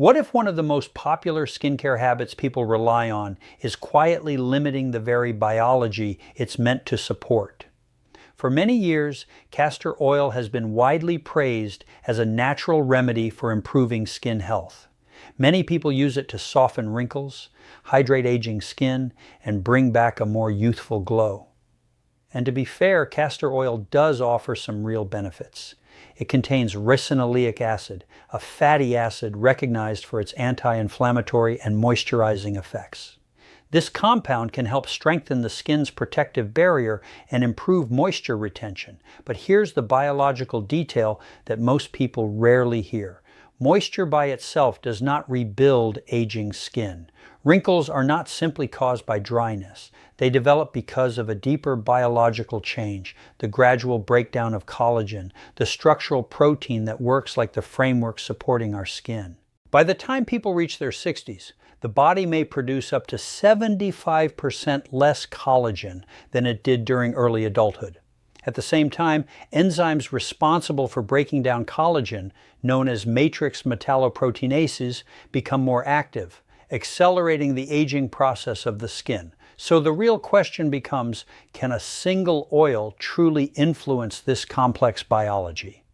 What if one of the most popular skincare habits people rely on is quietly limiting the very biology it's meant to support? For many years, castor oil has been widely praised as a natural remedy for improving skin health. Many people use it to soften wrinkles, hydrate aging skin, and bring back a more youthful glow. And to be fair, castor oil does offer some real benefits. It contains ricinoleic acid, a fatty acid recognized for its anti-inflammatory and moisturizing effects. This compound can help strengthen the skin's protective barrier and improve moisture retention. But here's the biological detail that most people rarely hear. Moisture by itself does not rebuild aging skin. Wrinkles are not simply caused by dryness. They develop because of a deeper biological change, the gradual breakdown of collagen, the structural protein that works like the framework supporting our skin. By the time people reach their 60s, the body may produce up to 75% less collagen than it did during early adulthood. At the same time, enzymes responsible for breaking down collagen, known as matrix metalloproteinases, become more active, accelerating the aging process of the skin. So the real question becomes, can a single oil truly influence this complex biology?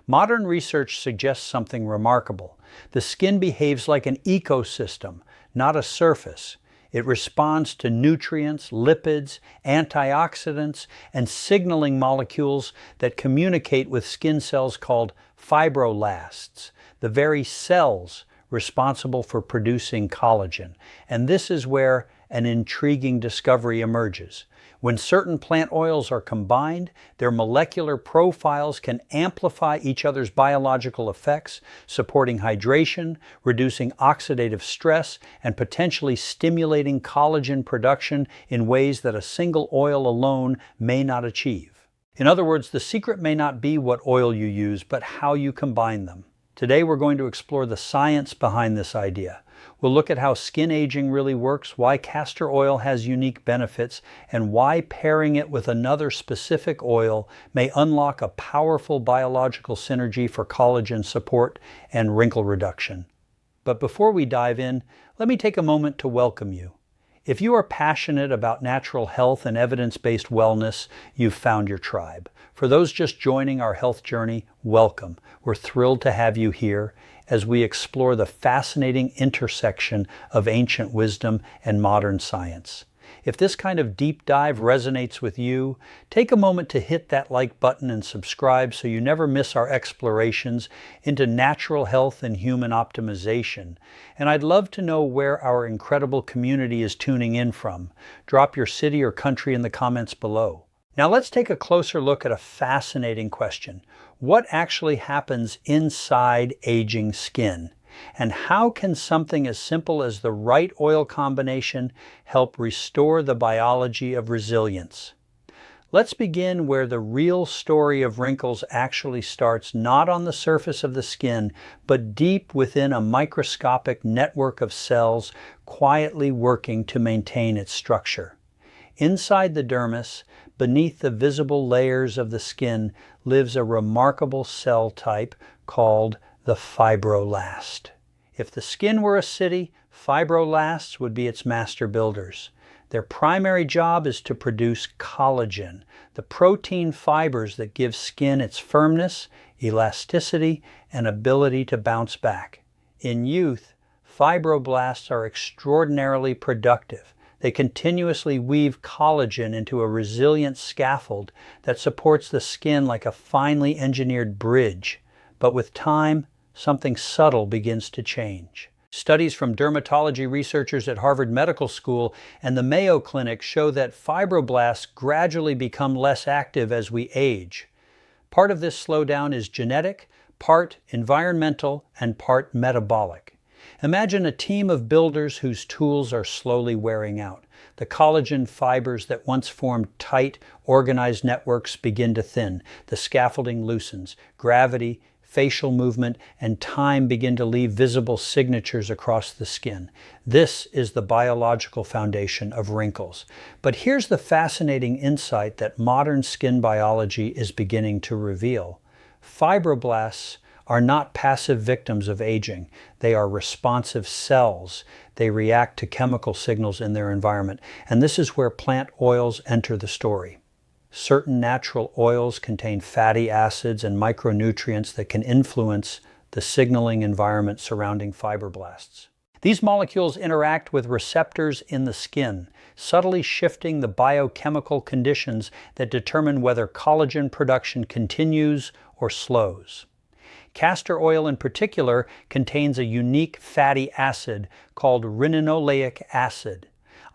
Modern research suggests something remarkable. The skin behaves like an ecosystem, not a surface. It responds to nutrients, lipids, antioxidants, and signaling molecules that communicate with skin cells called fibroblasts, the very cells responsible for producing collagen. And this is where an intriguing discovery emerges. When certain plant oils are combined, their molecular profiles can amplify each other's biological effects, supporting hydration, reducing oxidative stress, and potentially stimulating collagen production in ways that a single oil alone may not achieve. In other words, the secret may not be what oil you use, but how you combine them. Today we're going to explore the science behind this idea. We'll look at how skin aging really works, why castor oil has unique benefits, and why pairing it with another specific oil may unlock a powerful biological synergy for collagen support and wrinkle reduction. But before we dive in, let me take a moment to welcome you. If you are passionate about natural health and evidence-based wellness, you've found your tribe. For those just joining our health journey, welcome. We're thrilled to have you here as we explore the fascinating intersection of ancient wisdom and modern science. If this kind of deep dive resonates with you, take a moment to hit that like button and subscribe so you never miss our explorations into natural health and human optimization. And I'd love to know where our incredible community is tuning in from. Drop your city or country in the comments below. Now let's take a closer look at a fascinating question. What actually happens inside aging skin? And how can something as simple as the right oil combination help restore the biology of resilience? Let's begin where the real story of wrinkles actually starts, not on the surface of the skin, but deep within a microscopic network of cells quietly working to maintain its structure. Inside the dermis, beneath the visible layers of the skin, lives a remarkable cell type called the fibroblast. If the skin were a city, fibroblasts would be its master builders. Their primary job is to produce collagen, the protein fibers that give skin its firmness, elasticity, and ability to bounce back. In youth, fibroblasts are extraordinarily productive. They continuously weave collagen into a resilient scaffold that supports the skin like a finely engineered bridge. But with time, something subtle begins to change. Studies from dermatology researchers at Harvard Medical School and the Mayo Clinic show that fibroblasts gradually become less active as we age. Part of this slowdown is genetic, part environmental, and part metabolic. Imagine a team of builders whose tools are slowly wearing out. The collagen fibers that once formed tight, organized networks begin to thin. The scaffolding loosens. Gravity, facial movement, and time begin to leave visible signatures across the skin. This is the biological foundation of wrinkles. But here's the fascinating insight that modern skin biology is beginning to reveal. Fibroblasts are not passive victims of aging. They are responsive cells. They react to chemical signals in their environment. And this is where plant oils enter the story. Certain natural oils contain fatty acids and micronutrients that can influence the signaling environment surrounding fibroblasts. These molecules interact with receptors in the skin, subtly shifting the biochemical conditions that determine whether collagen production continues or slows. Castor oil in particular contains a unique fatty acid called linoleic acid.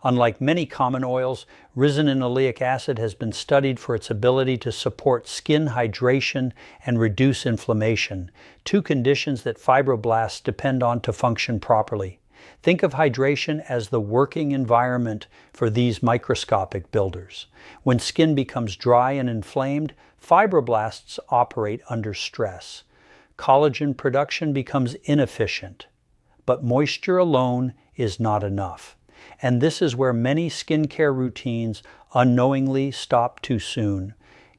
Unlike many common oils, linoleic acid has been studied for its ability to support skin hydration and reduce inflammation, two conditions that fibroblasts depend on to function properly. Think of hydration as the working environment for these microscopic builders. When skin becomes dry and inflamed, fibroblasts operate under stress. Collagen production becomes inefficient, but moisture alone is not enough. And this is where many skincare routines unknowingly stop too soon.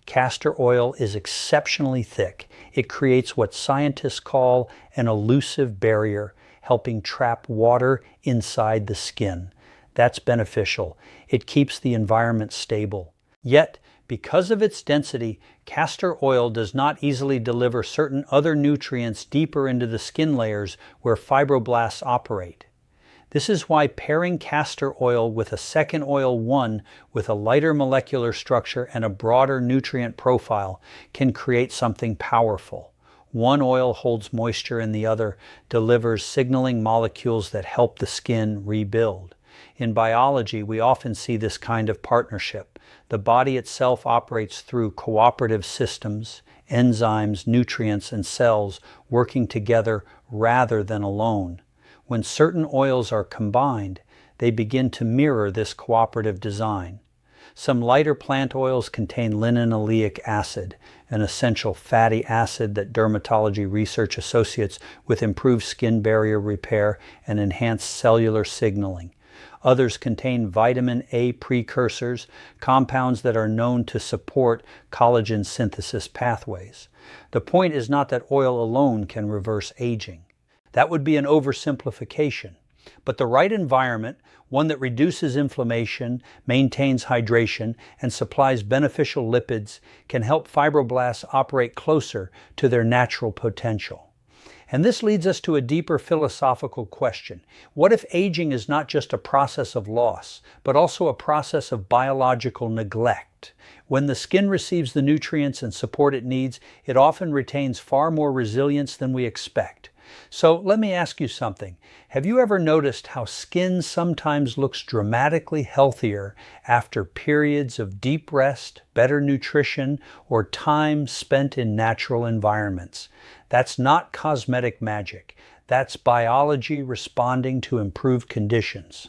Castor oil is exceptionally thick. It creates what scientists call an elusive barrier, helping trap water inside the skin. That's beneficial. It keeps the environment stable. Yet, because of its density, castor oil does not easily deliver certain other nutrients deeper into the skin layers where fibroblasts operate. This is why pairing castor oil with a second oil, one with a lighter molecular structure and a broader nutrient profile, can create something powerful. One oil holds moisture and the other delivers signaling molecules that help the skin rebuild. In biology, we often see this kind of partnership. The body itself operates through cooperative systems, enzymes, nutrients, and cells working together rather than alone. When certain oils are combined, they begin to mirror this cooperative design. Some lighter plant oils contain linoleic acid, an essential fatty acid that dermatology research associates with improved skin barrier repair and enhanced cellular signaling. Others contain vitamin A precursors, compounds that are known to support collagen synthesis pathways. The point is not that oil alone can reverse aging. That would be an oversimplification. But the right environment, one that reduces inflammation, maintains hydration, and supplies beneficial lipids, can help fibroblasts operate closer to their natural potential. And this leads us to a deeper philosophical question. What if aging is not just a process of loss, but also a process of biological neglect? When the skin receives the nutrients and support it needs, it often retains far more resilience than we expect. So let me ask you something. Have you ever noticed how skin sometimes looks dramatically healthier after periods of deep rest, better nutrition, or time spent in natural environments? That's not cosmetic magic. That's biology responding to improved conditions.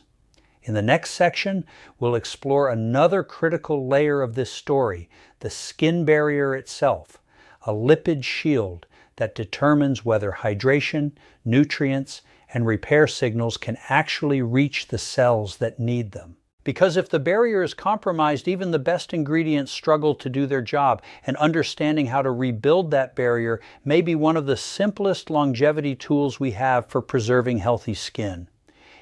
In the next section, we'll explore another critical layer of this story, the skin barrier itself, a lipid shield that determines whether hydration, nutrients, and repair signals can actually reach the cells that need them. Because if the barrier is compromised, even the best ingredients struggle to do their job, and understanding how to rebuild that barrier may be one of the simplest longevity tools we have for preserving healthy skin.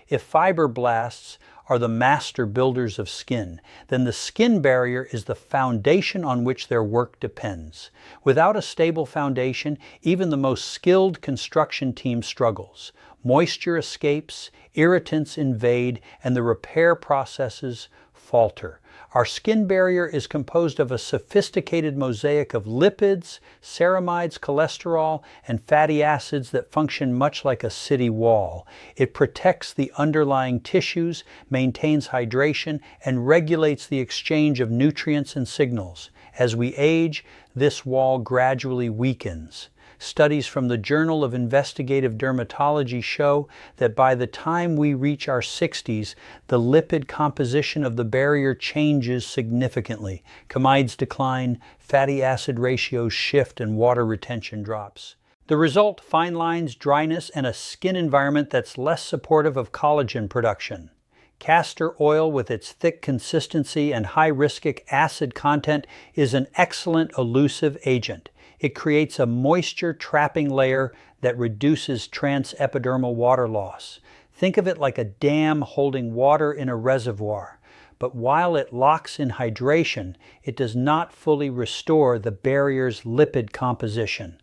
If fibroblasts are the master builders of skin, then the skin barrier is the foundation on which their work depends. Without a stable foundation, even the most skilled construction team struggles. Moisture escapes, irritants invade, and the repair processes falter. Our skin barrier is composed of a sophisticated mosaic of lipids, ceramides, cholesterol, and fatty acids that function much like a city wall. It protects the underlying tissues, maintains hydration, and regulates the exchange of nutrients and signals. As we age, this wall gradually weakens. Studies from the Journal of Investigative Dermatology show that by the time we reach our 60s, the lipid composition of the barrier changes significantly. Chemides decline, fatty acid ratios shift, and water retention drops. The result, fine lines, dryness, and a skin environment that's less supportive of collagen production. Castor oil, with its thick consistency and high riscic acid content, is an excellent elusive agent. It creates a moisture-trapping layer that reduces transepidermal water loss. Think of it like a dam holding water in a reservoir. But while it locks in hydration, it does not fully restore the barrier's lipid composition,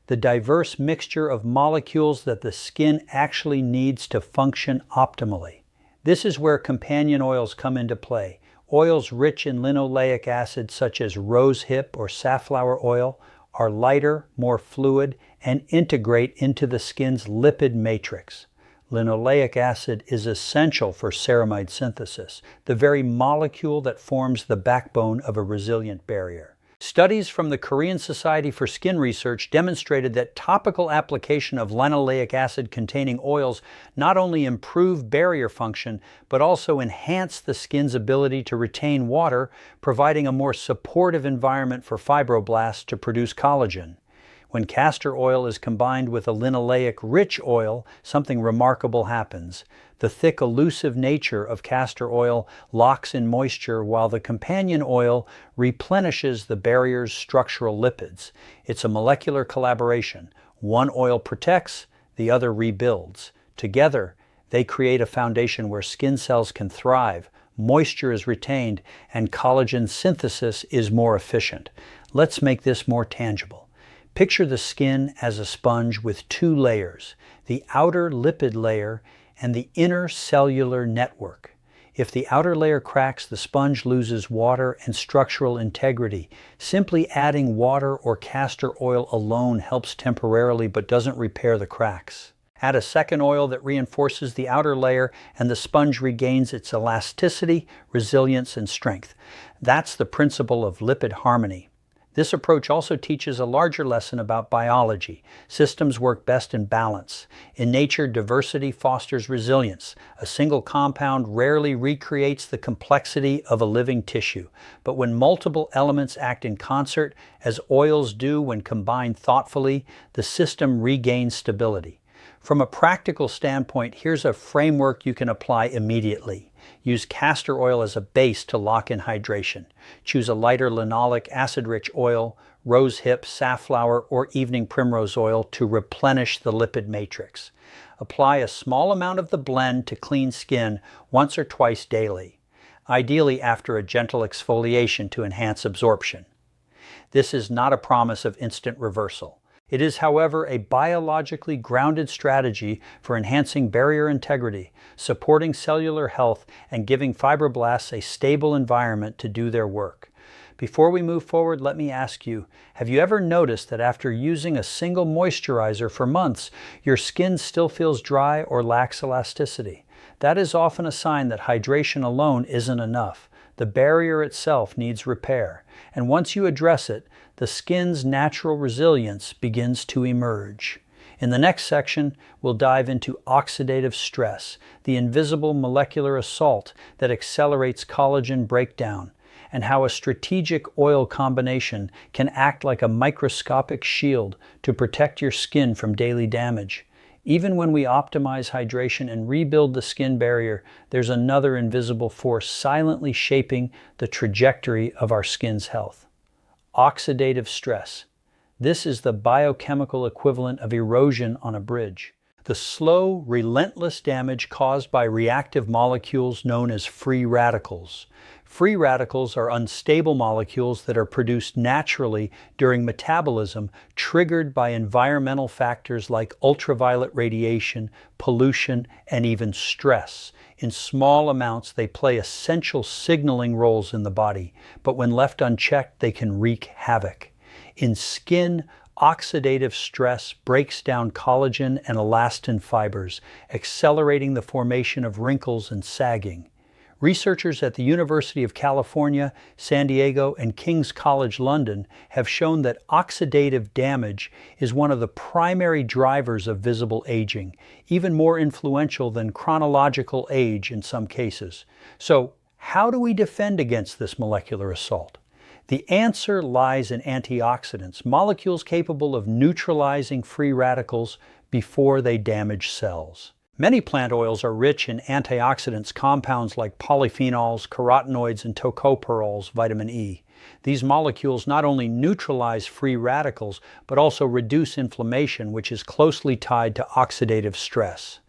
the diverse mixture of molecules that the skin actually needs to function optimally. This is where companion oils come into play. Oils rich in linoleic acid, such as rosehip or safflower oil, are lighter, more fluid, and integrate into the skin's lipid matrix. Linoleic acid is essential for ceramide synthesis, the very molecule that forms the backbone of a resilient barrier. Studies from the Korean Society for Skin Research demonstrated that topical application of linoleic acid-containing oils not only improve barrier function, but also enhance the skin's ability to retain water, providing a more supportive environment for fibroblasts to produce collagen. When castor oil is combined with a linoleic-rich oil, something remarkable happens. The thick, elusive nature of castor oil locks in moisture, while the companion oil replenishes the barrier's structural lipids. It's a molecular collaboration. One oil protects, the other rebuilds. Together, they create a foundation where skin cells can thrive, moisture is retained, and collagen synthesis is more efficient. Let's make this more tangible. Picture the skin as a sponge with two layers, the outer lipid layer and the inner cellular network. If the outer layer cracks, the sponge loses water and structural integrity. Simply adding water or castor oil alone helps temporarily but doesn't repair the cracks. Add a second oil that reinforces the outer layer and the sponge regains its elasticity, resilience, and strength. That's the principle of lipid harmony. This approach also teaches a larger lesson about biology. Systems work best in balance. In nature, diversity fosters resilience. A single compound rarely recreates the complexity of a living tissue. But when multiple elements act in concert, as oils do when combined thoughtfully, the system regains stability. From a practical standpoint, here's a framework you can apply immediately. Use castor oil as a base to lock in hydration. Choose a lighter linoleic acid-rich oil, rosehip, safflower, or evening primrose oil to replenish the lipid matrix. Apply a small amount of the blend to clean skin once or twice daily, ideally after a gentle exfoliation to enhance absorption. This is not a promise of instant reversal. It is, however, a biologically grounded strategy for enhancing barrier integrity, supporting cellular health, and giving fibroblasts a stable environment to do their work. Before we move forward, let me ask you, have you ever noticed that after using a single moisturizer for months, your skin still feels dry or lacks elasticity? That is often a sign that hydration alone isn't enough. The barrier itself needs repair, and once you address it, the skin's natural resilience begins to emerge. In the next section, we'll dive into oxidative stress, the invisible molecular assault that accelerates collagen breakdown, and how a strategic oil combination can act like a microscopic shield to protect your skin from daily damage. Even when we optimize hydration and rebuild the skin barrier, there's another invisible force silently shaping the trajectory of our skin's health. Oxidative stress. This is the biochemical equivalent of erosion on a bridge. The slow, relentless damage caused by reactive molecules known as free radicals. Free radicals are unstable molecules that are produced naturally during metabolism, triggered by environmental factors like ultraviolet radiation, pollution, and even stress. In small amounts, they play essential signaling roles in the body, but when left unchecked, they can wreak havoc. In skin, oxidative stress breaks down collagen and elastin fibers, accelerating the formation of wrinkles and sagging. Researchers at the University of California, San Diego, and King's College London have shown that oxidative damage is one of the primary drivers of visible aging, even more influential than chronological age in some cases. So, how do we defend against this molecular assault? The answer lies in antioxidants, molecules capable of neutralizing free radicals before they damage cells. Many plant oils are rich in antioxidants, compounds like polyphenols, carotenoids, and tocopherols, vitamin E. These molecules not only neutralize free radicals, but also reduce inflammation, which is closely tied to oxidative stress.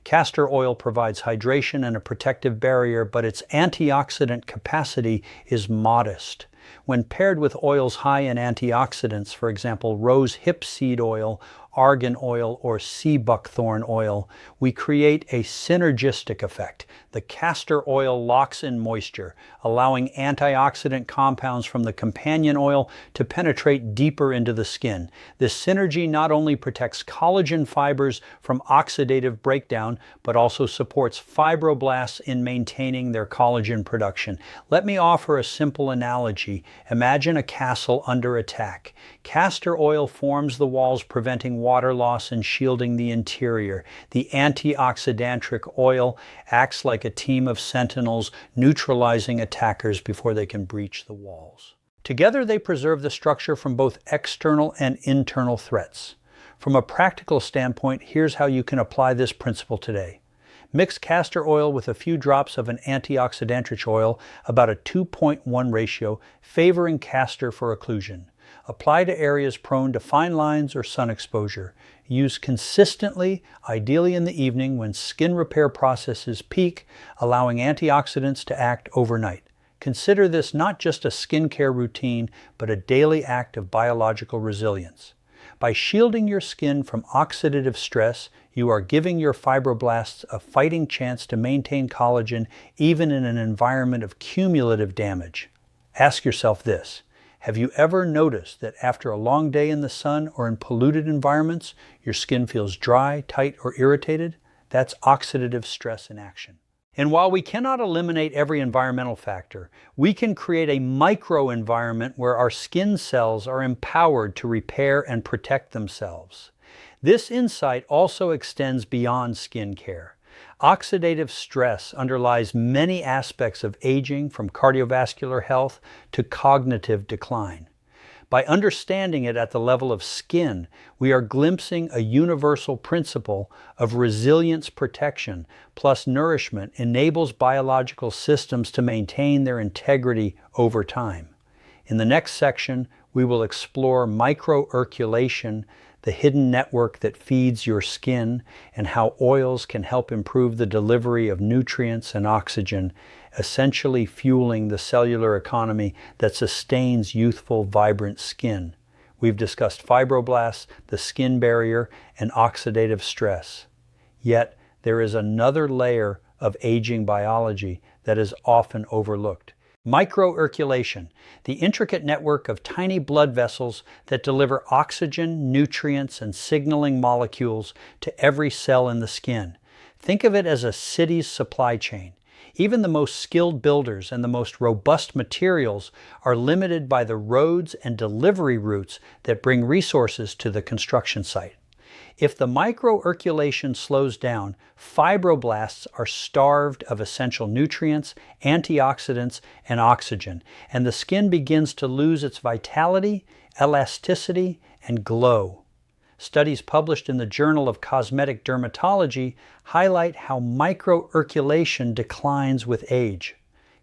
Castor oil provides hydration and a protective barrier, but its antioxidant capacity is modest. When paired with oils high in antioxidants, for example, rose hip seed oil, argan oil, or sea buckthorn oil, we create a synergistic effect. The castor oil locks in moisture, allowing antioxidant compounds from the companion oil to penetrate deeper into the skin. This synergy not only protects collagen fibers from oxidative breakdown, but also supports fibroblasts in maintaining their collagen production. Let me offer a simple analogy. Imagine a castle under attack. Castor oil forms the walls, preventing water loss and shielding the interior. The antioxidantric oil acts like a team of sentinels, neutralizing attackers before they can breach the walls. Together they preserve the structure from both external and internal threats. From a practical standpoint, here's how you can apply this principle today. Mix castor oil with a few drops of an antioxidantric oil, about a 2:1 ratio, favoring castor for occlusion. Apply to areas prone to fine lines or sun exposure. Use consistently, ideally in the evening when skin repair processes peak, allowing antioxidants to act overnight. Consider this not just a skincare routine, but a daily act of biological resilience. By shielding your skin from oxidative stress, you are giving your fibroblasts a fighting chance to maintain collagen even in an environment of cumulative damage. Ask yourself this. Have you ever noticed that after a long day in the sun or in polluted environments, your skin feels dry, tight, or irritated? That's oxidative stress in action. And while we cannot eliminate every environmental factor, we can create a microenvironment where our skin cells are empowered to repair and protect themselves. This insight also extends beyond skin care. Oxidative stress underlies many aspects of aging, from cardiovascular health to cognitive decline. By understanding it at the level of skin, we are glimpsing a universal principle of resilience protection plus nourishment enables biological systems to maintain their integrity over time. In the next section, we will explore microcirculation, the hidden network that feeds your skin, and how oils can help improve the delivery of nutrients and oxygen, essentially fueling the cellular economy that sustains youthful, vibrant skin. We've discussed fibroblasts, the skin barrier, and oxidative stress. Yet, there is another layer of aging biology that is often overlooked. Microcirculation, the intricate network of tiny blood vessels that deliver oxygen, nutrients, and signaling molecules to every cell in the skin. Think of it as a city's supply chain. Even the most skilled builders and the most robust materials are limited by the roads and delivery routes that bring resources to the construction site. If the microcirculation slows down, fibroblasts are starved of essential nutrients, antioxidants, and oxygen, and the skin begins to lose its vitality, elasticity, and glow. Studies published in the Journal of Cosmetic Dermatology highlight how microcirculation declines with age.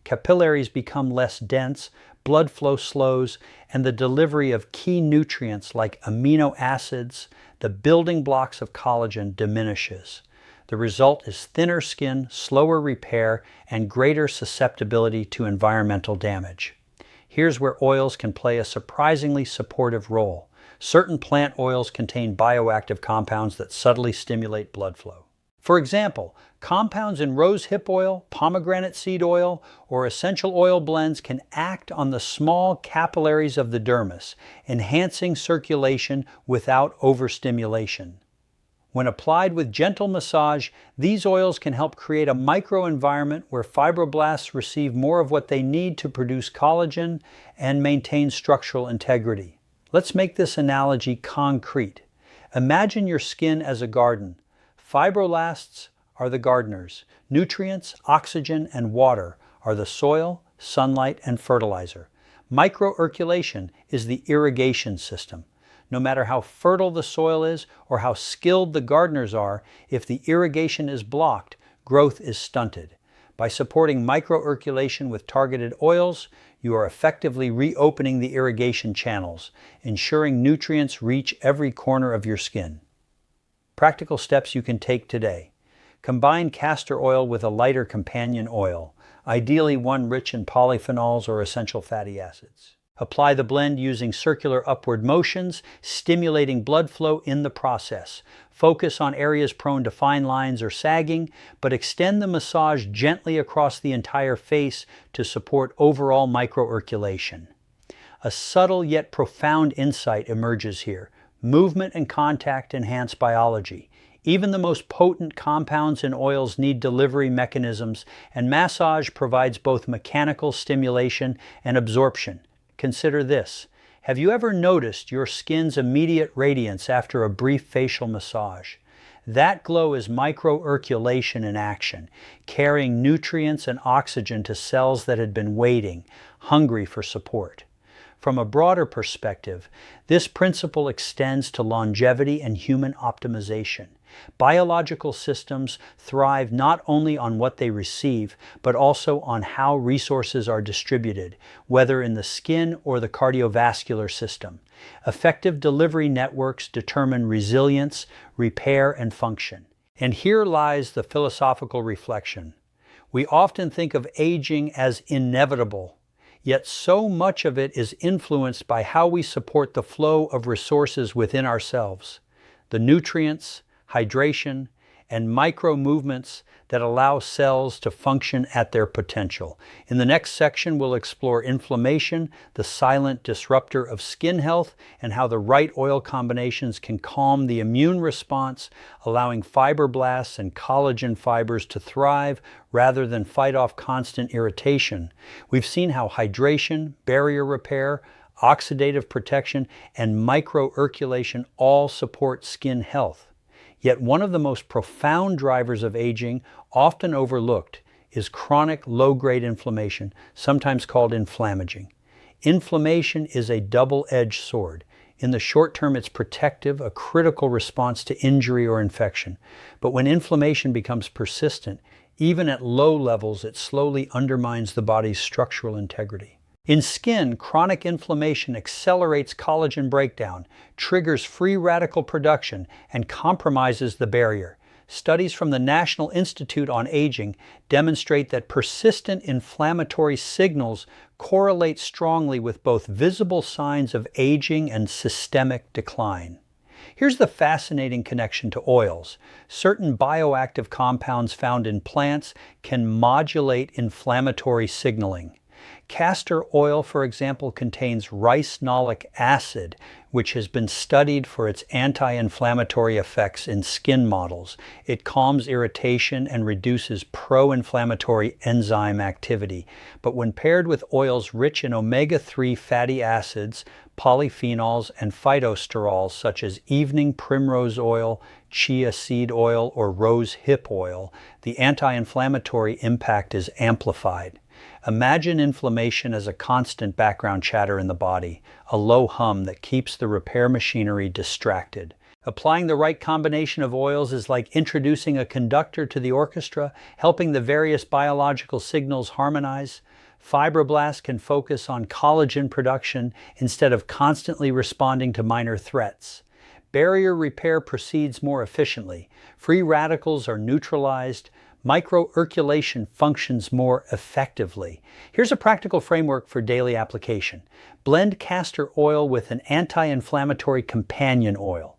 Capillaries become less dense, blood flow slows, and the delivery of key nutrients like amino acids, the building blocks of collagen, diminishes. The result is thinner skin, slower repair, and greater susceptibility to environmental damage. Here's where oils can play a surprisingly supportive role. Certain plant oils contain bioactive compounds that subtly stimulate blood flow. For example, compounds in rose hip oil, pomegranate seed oil, or essential oil blends can act on the small capillaries of the dermis, enhancing circulation without overstimulation. When applied with gentle massage, these oils can help create a microenvironment where fibroblasts receive more of what they need to produce collagen and maintain structural integrity. Let's make this analogy concrete. Imagine your skin as a garden. Fibroblasts are the gardeners. Nutrients, oxygen, and water are the soil, sunlight, and fertilizer. Microcirculation is the irrigation system. No matter how fertile the soil is or how skilled the gardeners are, if the irrigation is blocked, growth is stunted. By supporting microcirculation with targeted oils, you are effectively reopening the irrigation channels, ensuring nutrients reach every corner of your skin. Practical steps you can take today. Combine castor oil with a lighter companion oil, ideally one rich in polyphenols or essential fatty acids. Apply the blend using circular upward motions, stimulating blood flow in the process. Focus on areas prone to fine lines or sagging, but extend the massage gently across the entire face to support overall microcirculation. A subtle yet profound insight emerges here. Movement and contact enhance biology. Even the most potent compounds in oils need delivery mechanisms, and massage provides both mechanical stimulation and absorption. Consider this. Have you ever noticed your skin's immediate radiance after a brief facial massage? That glow is microcirculation in action, carrying nutrients and oxygen to cells that had been waiting, hungry for support. From a broader perspective, this principle extends to longevity and human optimization. Biological systems thrive not only on what they receive, but also on how resources are distributed, whether in the skin or the cardiovascular system. Effective delivery networks determine resilience, repair, and function. And here lies the philosophical reflection. We often think of aging as inevitable, yet so much of it is influenced by how we support the flow of resources within ourselves. The nutrients, hydration, and micro movements that allow cells to function at their potential. In the next section, we'll explore inflammation, the silent disruptor of skin health, and how the right oil combinations can calm the immune response, allowing fibroblasts and collagen fibers to thrive rather than fight off constant irritation. We've seen how hydration, barrier repair, oxidative protection, and microcirculation all support skin health. Yet one of the most profound drivers of aging, often overlooked, is chronic low-grade inflammation, sometimes called inflammaging. Inflammation is a double-edged sword. In the short term, it's protective, a critical response to injury or infection. But when inflammation becomes persistent, even at low levels, it slowly undermines the body's structural integrity. In skin, chronic inflammation accelerates collagen breakdown, triggers free radical production, and compromises the barrier. Studies from the National Institute on Aging demonstrate that persistent inflammatory signals correlate strongly with both visible signs of aging and systemic decline. Here's the fascinating connection to oils. Certain bioactive compounds found in plants can modulate inflammatory signaling. Castor oil, for example, contains ricinoleic acid, which has been studied for its anti-inflammatory effects in skin models. It calms irritation and reduces pro-inflammatory enzyme activity. But when paired with oils rich in omega-3 fatty acids, polyphenols, and phytosterols such as evening primrose oil, chia seed oil, or rose hip oil, the anti-inflammatory impact is amplified. Imagine inflammation as a constant background chatter in the body, a low hum that keeps the repair machinery distracted. Applying the right combination of oils is like introducing a conductor to the orchestra, helping the various biological signals harmonize. Fibroblasts can focus on collagen production instead of constantly responding to minor threats. Barrier repair proceeds more efficiently. Free radicals are neutralized. Microcirculation functions more effectively. Here's a practical framework for daily application. Blend castor oil with an anti-inflammatory companion oil,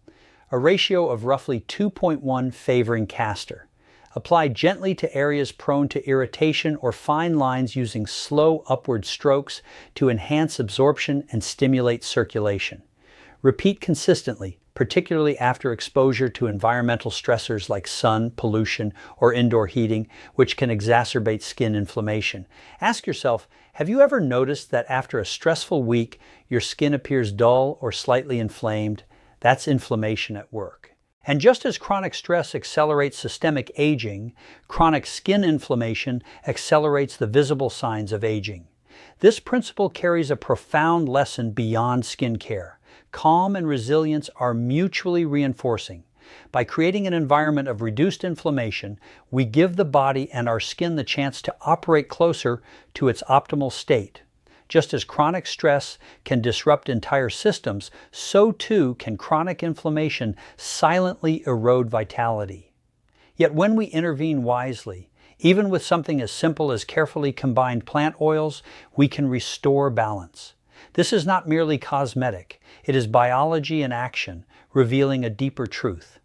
a ratio of roughly 2.1 favoring castor. Apply gently to areas prone to irritation or fine lines using slow upward strokes to enhance absorption and stimulate circulation. Repeat consistently, particularly after exposure to environmental stressors like sun, pollution, or indoor heating, which can exacerbate skin inflammation. Ask yourself, have you ever noticed that after a stressful week, your skin appears dull or slightly inflamed? That's inflammation at work. And just as chronic stress accelerates systemic aging, chronic skin inflammation accelerates the visible signs of aging. This principle carries a profound lesson beyond skincare. Calm and resilience are mutually reinforcing. By creating an environment of reduced inflammation, we give the body and our skin the chance to operate closer to its optimal state. Just as chronic stress can disrupt entire systems, so too can chronic inflammation silently erode vitality. Yet when we intervene wisely, even with something as simple as carefully combined plant oils, we can restore balance. This is not merely cosmetic, it is biology in action, revealing a deeper truth.